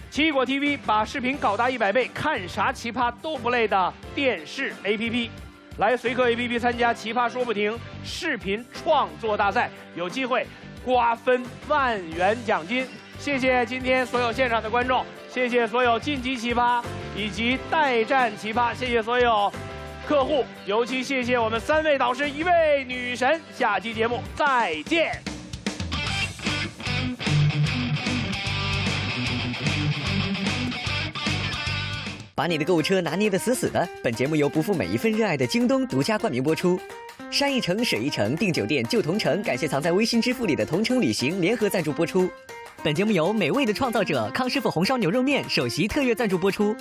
奇异果 TV 把视频搞大100倍，看啥奇葩都不累的电视 APP。来随刻 APP 参加“奇葩说不停”视频创作大赛，有机会瓜分10000元奖金。谢谢今天所有现场的观众，谢谢所有晋级奇葩以及待战奇葩，谢谢所有客户，尤其谢谢我们3位导师，1位女神。下期节目再见。把你的购物车拿捏得死死的。本节目由不负每一份热爱的京东独家冠名播出。山一程，水一程，订酒店就同城。感谢藏在微信支付里的同城旅行联合赞助播出。本节目由美味的创造者康师傅红烧牛肉面首席特约赞助播出。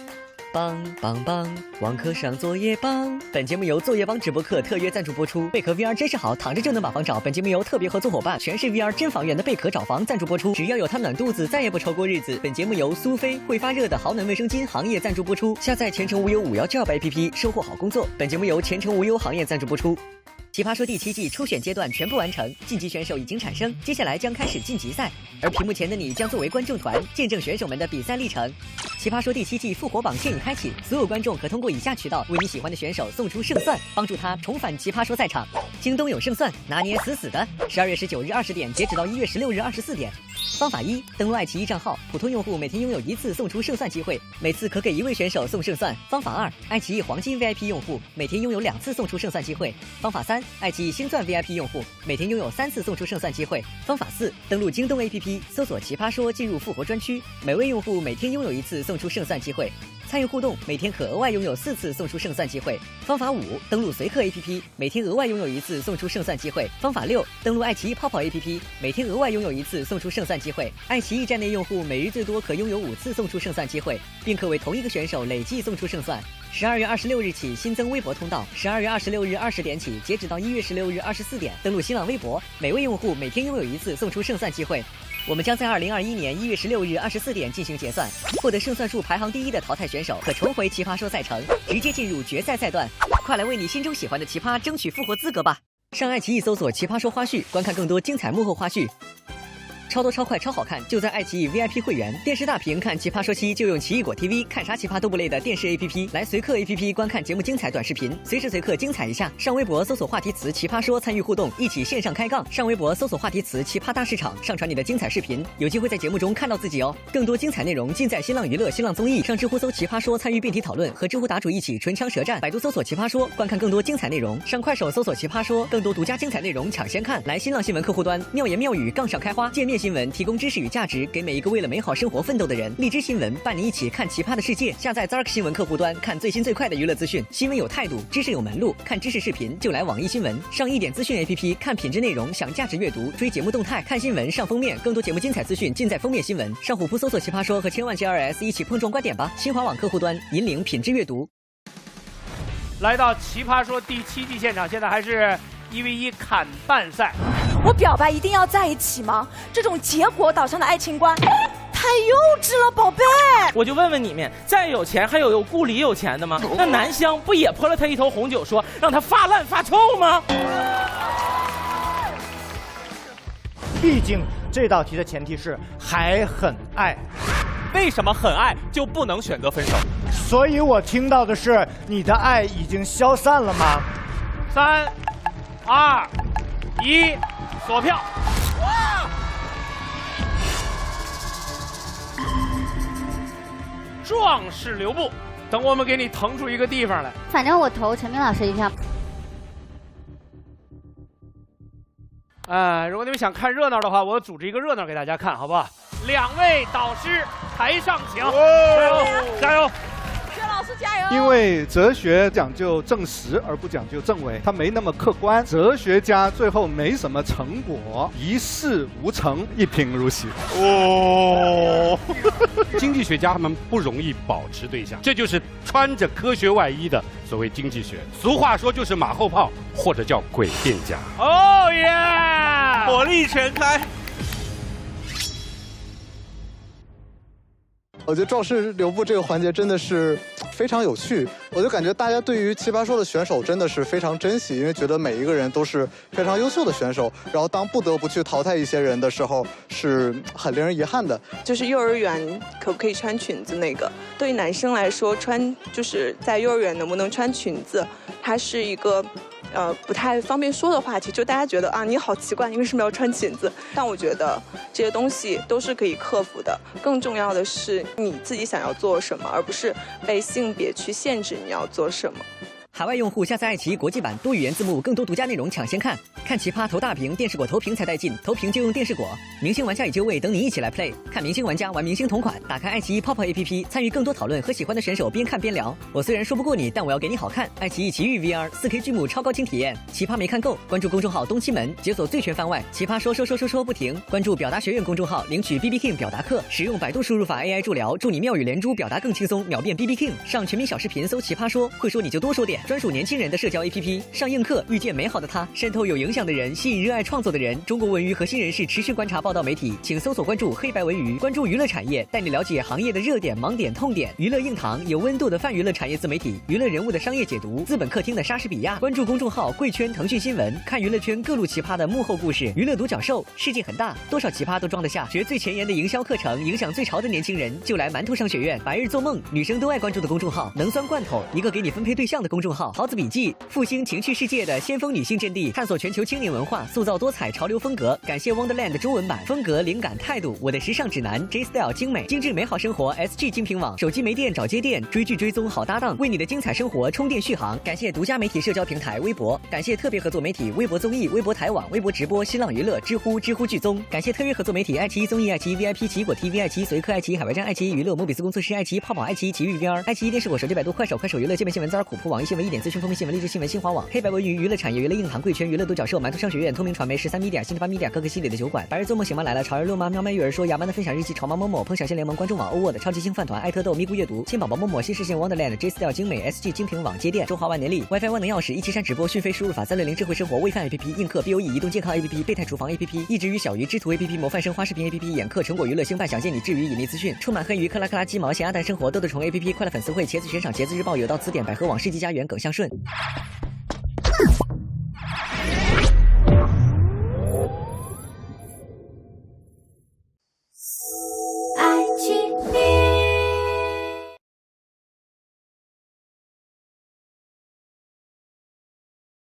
帮帮帮，网课上作业帮。本节目由作业帮直播课特约赞助播出。贝壳 VR 真是好，躺着就能把房找。本节目由特别合作伙伴全是 VR 真房源的贝壳找房赞助播出。只要有它暖肚子，再也不愁过日子。本节目由苏菲会发热的好暖卫生巾行业赞助播出。下载前程无忧517 Job APP， 收获好工作。本节目由前程无忧行业赞助播出。奇葩说第7季初选阶段全部完成，晋级选手已经产生，接下来将开始晋级赛。而屏幕前的你将作为观众团，见证选手们的比赛历程。奇葩说第7季复活榜现已开启，所有观众可通过以下渠道为你喜欢的选手送出胜算，帮助他重返奇葩说赛场。京东有胜算，拿捏死死的。12月19日20点，截止到1月16日24点。方法1：登录爱奇艺账号，普通用户每天拥有1次送出胜算机会，每次可给1位选手送胜算。方法2：爱奇艺黄金 VIP 用户每天拥有2次送出胜算机会。方法3：爱奇艺星钻 VIP 用户每天拥有3次送出胜算机会。方法4：登录京东 APP， 搜索奇葩说，进入复活专区，每位用户每天拥有1次送出胜算机会。参与互动，每天可额外拥有4次送出胜算机会。方法5：登录随刻 APP， 每天额外拥有1次送出胜算机会。方法6：登录爱奇艺泡泡 APP， 每天额外拥有1次送出胜算机会。爱奇艺站内用户每日最多可拥有5次送出胜算机会，并可为同一个选手累计送出胜算。12月26日起新增微博通道，12月26日20点起，截止到1月16日24点，登录新浪微博，每位用户每天拥有1次送出胜算机会。我们将在2021年1月16日24点进行结算，获得胜算数排行第1的淘汰选手可重回奇葩说赛程，直接进入决赛赛段。快来为你心中喜欢的奇葩争取复活资格吧！上爱奇艺搜索奇葩说花絮，观看更多精彩幕后花絮。超多超快超好看，就在爱奇艺 VIP 会员。电视大屏看奇葩说7就用奇异果 TV， 看啥奇葩都不累的电视 APP。来随刻 APP 观看节目精彩短视频，随时随刻精彩一下。上微博搜索话题词奇葩说参与互动，一起线上开杠。上微博搜索话题词奇葩大市场，上传你的精彩视频，有机会在节目中看到自己哦。更多精彩内容尽在新浪娱乐、新浪综艺。上知乎搜奇葩说参与辩题讨论，和知乎答主一起唇枪舌战。百度搜索奇葩说，观看更多精彩内容。上快手搜索奇葩说，更多独家精彩内容抢先看。来新浪新闻客户端，妙言妙语杠上开花，界面新闻提供知识与价值给每一个为了美好生活奋斗的人。荔枝新闻伴你一起看奇葩的世界。下载 Zark 新闻客户端，看最新最快的娱乐资讯。新闻有态度，知识有门路，看知识视频就来网易新闻。上一点资讯 APP 看品质内容，享价值阅读，追节目动态，看新闻上封面。更多节目精彩资讯尽在封面新闻。上虎扑搜索奇葩说和千万 GRS 一起碰撞观点吧。新华网客户端引领品质阅读。来到奇葩说第7季现场，现在还是1v1砍半赛。我表白一定要在一起吗？这种结果导向的爱情观太幼稚了，宝贝。我就问问你们，再有钱还有顾里有钱的吗？那南湘不也泼了他一头红酒，说让他发烂发臭吗？毕竟这道题的前提是还很爱。为什么很爱就不能选择分手？所以我听到的是你的爱已经消散了吗？3、2、1，锁票。壮士留步，等我们给你腾出一个地方来。反正我投陈明老师一票。如果你们想看热闹的话，我组织一个热闹给大家看，好不好？2位导师台上请，加油，加油！薛老师加油！因为哲学讲究证实而不讲究证伪，它没那么客观。哲学家最后没什么成果，一事无成，一贫如洗。哦，经济学家他们不容易保持对象，这就是穿着科学外衣的所谓经济学。俗话说就是马后炮，或者叫诡辩家。哦耶！火力全开。我觉得壮士留步这个环节真的是非常有趣，我就感觉大家对于奇葩说的选手真的是非常珍惜，因为觉得每一个人都是非常优秀的选手，然后当不得不去淘汰一些人的时候，是很令人遗憾的。就是幼儿园可不可以穿裙子那个，对于男生来说，就是在幼儿园能不能穿裙子，它是一个。不太方便说的话题，就大家觉得啊，你好奇怪，你为什么要穿裙子？但我觉得这些东西都是可以克服的。更重要的是你自己想要做什么，而不是被性别去限制你要做什么。海外用户下载爱奇艺国际版多语言字幕，更多独家内容抢先看。看奇葩投大屏，电视果投屏才带劲，投屏就用电视果。明星玩家已就位，等你一起来 play。看明星玩家玩明星同款，打开爱奇艺泡泡 APP， 参与更多讨论，和喜欢的选手边看边聊。我虽然说不过你，但我要给你好看。爱奇艺奇遇 VR 4K 剧目超高清体验，奇葩没看够，关注公众号东七门，解锁最全番外，奇葩说不停。关注表达学院公众号，领取 BB King 表达课，使用百度输入法 AI 助聊，助你妙语连珠，表达更轻松，秒变 BB King。上全民小视频搜奇葩说，会说你就多说点，专属年轻人的社交 APP。上映课遇见美好的他，渗透有影响的人，吸引热爱创作的人。中国文娱核心人士持续观察报道媒体，请搜索关注黑白文娱，关注娱乐产业，带你了解行业的热点、盲点、痛点。娱乐硬糖有温度的泛娱乐产业自媒体，娱乐人物的商业解读，资本客厅的莎士比亚。关注公众号贵圈腾讯新闻，看娱乐圈各路奇葩的幕后故事。娱乐独角兽，世界很大，多少奇葩都装得下。学最前沿的营销课程，影响最潮的年轻人，就来馒头商学院。白日做梦，女生都爱关注的公众号。能酸罐头，一个给你分配对象的公众号。桃子笔记，复兴情趣世界的先锋女性阵地，探索全球青年文化，塑造多彩潮流风格。感谢 Wonderland 中文版，风格、灵感、态度，我的时尚指南。J Style 精美、精致、美好生活。SG 精品网，手机没电找接电，追剧追踪好搭档，为你的精彩生活充电续航。感谢独家媒体社交平台微博，感谢特别合作媒体微博综艺、微博台网、微博直播、新浪娱乐、知乎剧综。感谢特约合作媒体爱奇艺综艺、爱奇艺 VIP、奇异果 TV、爱奇艺随客、爱奇艺海外站、爱奇艺娱乐、摩比斯工作室、爱奇艺泡泡、爱奇艺奇遇 VR、爱奇艺电视果、手机百度、快手娱乐、界面新闻、字儿虎扑、网易新闻、一点资讯、封面新闻、励志新闻、新华网、黑白文娱、娱乐产业、娱乐硬糖、贵圈娱乐独角兽、馒头商学院、通明传媒、13 media、新8 media、各个系列的酒馆。白日做梦醒吗来了，潮儿六妈、喵妹育儿说、亚妈的分享日记、潮妈某某、碰小仙联盟、观众网、欧沃的超级星饭团、爱特豆、咪咕阅读、亲宝宝默默、新视线 Wonderland、J Style 精美、SG 精品网接电、中华万年历、WiFi 万能钥匙、173直播、讯飞输入法360智慧生活、微饭 APP、映客 BOE 移动健康 APP、备胎厨房 APP、一只鱼小鱼知图 APP、模范生花视频 APP、眼课成果娱乐星饭想见你至于引力资讯、充满黑鱼克拉克拉鸡毛线阿蛋生活豆豆虫 APP、快乐粉丝会茄子悬赏茄子日报有道词典百合网世纪家园耿相顺。